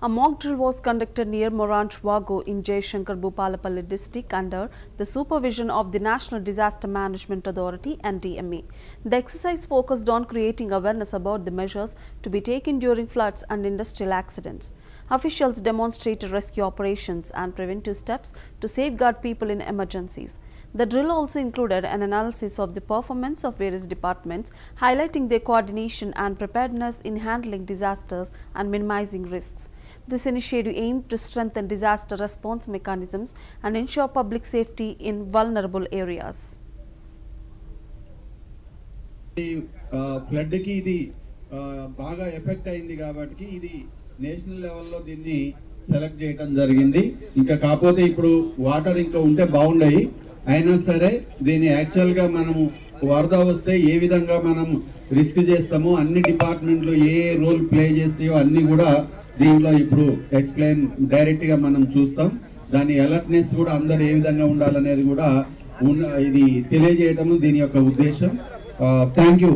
A mock drill was conducted near Moranch Vago in Jayashankar Bhupalapalli district under the supervision of the National Disaster Management Authority (NDMA). The exercise focused on creating awareness about the measures to be taken during floods and industrial accidents. Officials demonstrated rescue operations and preventive steps to safeguard people in emergencies. The drill also included an analysis of the performance of various departments, highlighting their coordination and preparedness in handling disasters and minimizing risks. This initiative aimed to strengthen disaster response mechanisms and ensure public safety in vulnerable areas. Flood కి ఇది బాగా effect అయింది కాబట్టి ఇది national లెవెల్లో దీన్ని select చేయడం జరిగింది. ఇంకా కాకపోతే ఇప్పుడు వాటర్ ఇంకా ఉంటే బాగుండయి, అయినా సరే దీన్ని యాక్చువల్ గా మనము వరద వస్తే ఏ విధంగా మనం రిస్క్ చేస్తామో అన్ని డిపార్ట్మెంట్లు ఏ రోల్ ప్లే చేస్తాయో అన్ని కూడా దీంట్లో ఇప్పుడు ఎక్స్ప్లెయిన్ డైరెక్ట్ గా మనం చూస్తాం. దాని అలర్ట్నెస్ కూడా అందరు ఏ విధంగా ఉండాలనేది కూడా ఇది తెలియజేయటము దీని యొక్క ఉద్దేశం. Thank you.